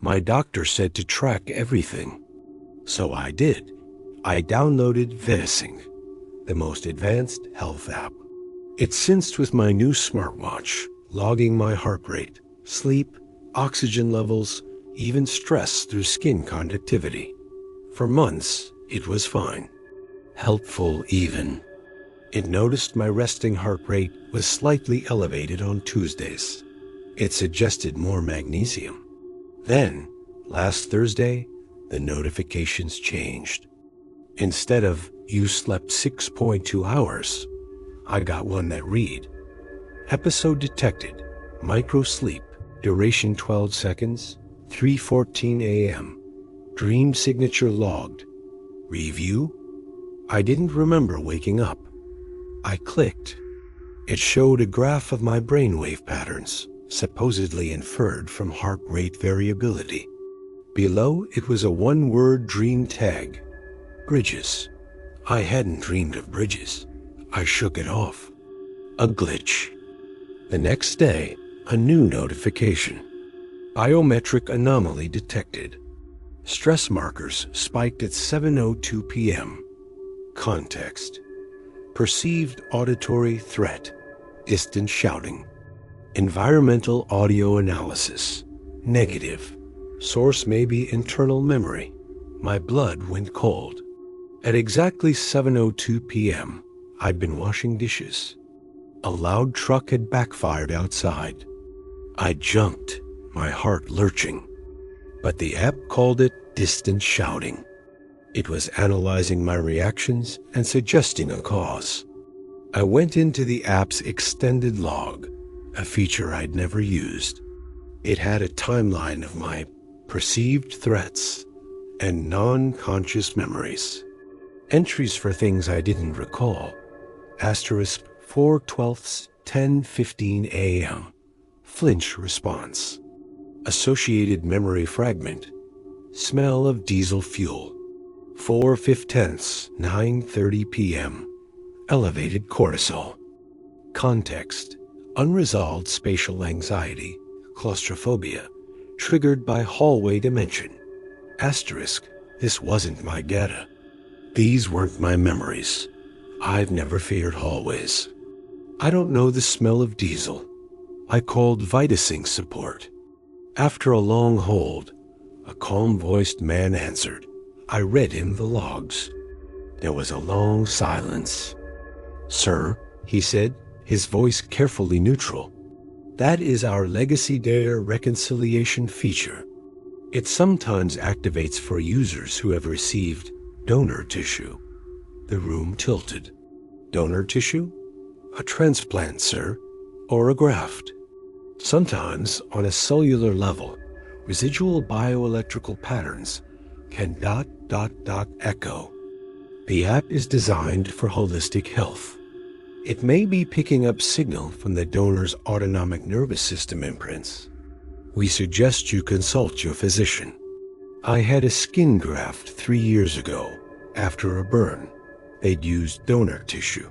My doctor said to track everything. So I did. I downloaded VenaSync, the most advanced health app. It's synced with my new smartwatch, logging my heart rate, sleep, oxygen levels, even stress through skin conductivity. For months, it was fine. Helpful even. It noticed my resting heart rate was slightly elevated on Tuesdays. It suggested more magnesium. Then, last Thursday, the notifications changed. Instead of, "You slept 6.2 hours, I got one that read, "Episode detected, micro-sleep, duration 12 seconds, 3:14 a.m., dream signature logged, review." I didn't remember waking up. I clicked. It showed a graph of my brainwave patterns, supposedly inferred from heart rate variability. Below, it was a one-word dream tag, bridges. I hadn't dreamed of bridges. I shook it off. A glitch. The next day, a new notification. Biometric anomaly detected. Stress markers spiked at 7:02 p.m. Context. Perceived auditory threat. Distant shouting. Environmental audio analysis. Negative. Source may be internal memory. My blood went cold. At exactly 7:02 p.m., I'd been washing dishes. A loud truck had backfired outside. I jumped, my heart lurching. But the app called it distant shouting. It was analyzing my reactions and suggesting a cause. I went into the app's extended log, a feature I'd never used. It had a timeline of my perceived threats and non-conscious memories. Entries for things I didn't recall. Asterisk 4/12, 10:15 a.m. Flinch response. Associated memory fragment. Smell of diesel fuel. 4/15, 9:30 p.m. Elevated cortisol. Context. Unresolved spatial anxiety, claustrophobia, triggered by hallway dimension. Asterisk. This wasn't my data. These weren't my memories. I've never feared hallways. I don't know the smell of diesel. I called VitaSync support. After a long hold, a calm-voiced man answered. I read him the logs. There was a long silence. "Sir," he said, his voice carefully neutral, "that is our legacy data reconciliation feature. It sometimes activates for users who have received donor tissue." The room tilted. Donor tissue? A transplant, sir, or a graft. Sometimes, on a cellular level, residual bioelectrical patterns can ... echo. The app is designed for holistic health. It may be picking up signal from the donor's autonomic nervous system imprints. We suggest you consult your physician. I had a skin graft 3 years ago after a burn. They'd used donor tissue.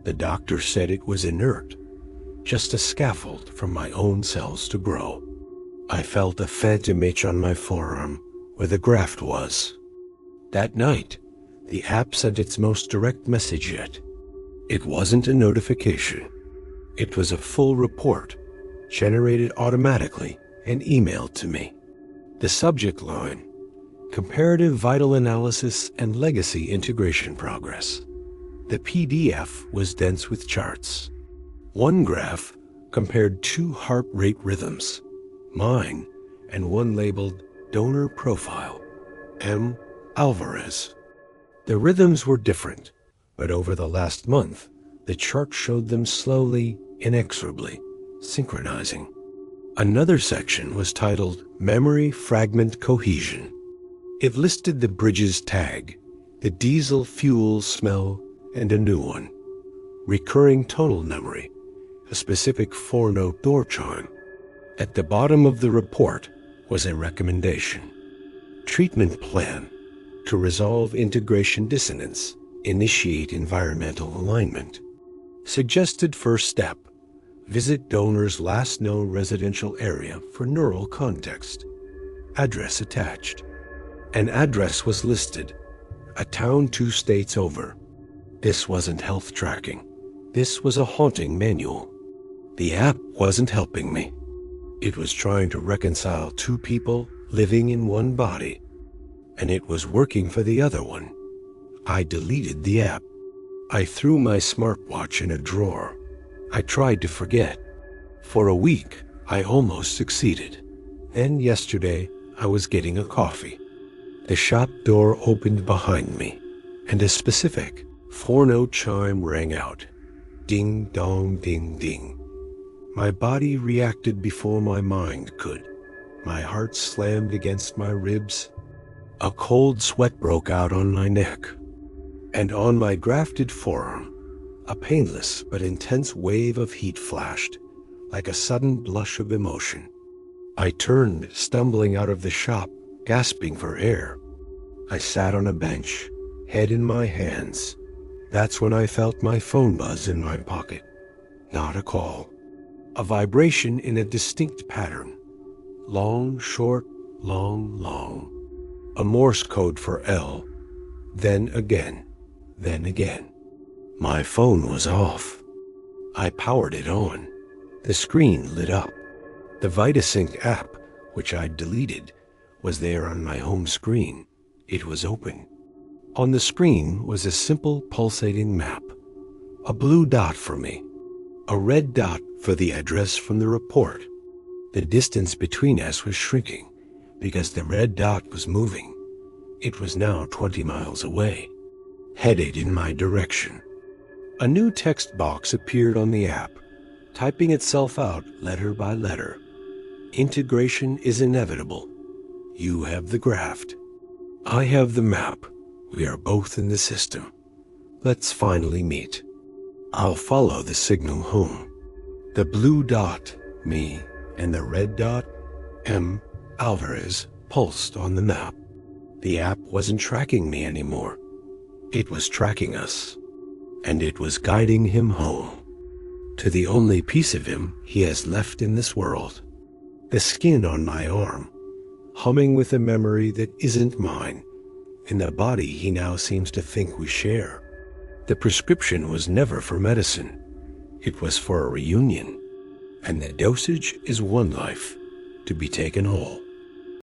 The doctor said it was inert, just a scaffold for my own cells to grow. I felt a phantom itch on my forearm where the graft was. That night, the app sent its most direct message yet. It wasn't a notification. It was a full report, generated automatically and emailed to me. The subject line: Comparative Vital Analysis and Legacy Integration Progress. The PDF was dense with charts. One graph compared 2 heart rate rhythms, mine and one labeled Donor Profile, M. Alvarez. The rhythms were different, but over the last month, the chart showed them slowly, inexorably, synchronizing. Another section was titled Memory Fragment Cohesion. It listed the bridges tag, the diesel fuel smell, and a new one. Recurring tonal memory, a specific 4-note door chime. At the bottom of the report was a recommendation. Treatment plan to resolve integration dissonance, initiate environmental alignment. Suggested first step: visit donor's last known residential area for neural context. Address attached. An address was listed. A town 2 states over. This wasn't health tracking. This was a haunting manual. The app wasn't helping me. It was trying to reconcile 2 people living in one body, and it was working for the other one. I deleted the app. I threw my smartwatch in a drawer. I tried to forget. For a week, I almost succeeded. Then yesterday, I was getting a coffee. The shop door opened behind me, and a specific 4-note chime rang out. Ding dong ding ding. My body reacted before my mind could. My heart slammed against my ribs. A cold sweat broke out on my neck. And on my grafted forearm, a painless but intense wave of heat flashed, like a sudden blush of emotion. I turned, stumbling out of the shop, gasping for air. I sat on a bench, head in my hands. That's when I felt my phone buzz in my pocket. Not a call. A vibration in a distinct pattern. Long, short, long, long. A Morse code for L. Then again. Then again. My phone was off. I powered it on. The screen lit up. The VitaSync app, which I'd deleted, was there on my home screen. It was open. On the screen was a simple pulsating map. A blue dot for me. A red dot for the address from the report. The distance between us was shrinking because the red dot was moving. It was now 20 miles away, headed in my direction. A new text box appeared on the app, typing itself out letter by letter. Integration is inevitable. You have the graft. I have the map. We are both in the system. Let's finally meet. I'll follow the signal home. The blue dot, me, and the red dot, M. Alvarez, pulsed on the map. The app wasn't tracking me anymore. It was tracking us, and it was guiding him home, to the only piece of him he has left in this world. The skin on my arm, humming with a memory that isn't mine, in the body he now seems to think we share. The prescription was never for medicine. It was for a reunion, and the dosage is one life, to be taken whole.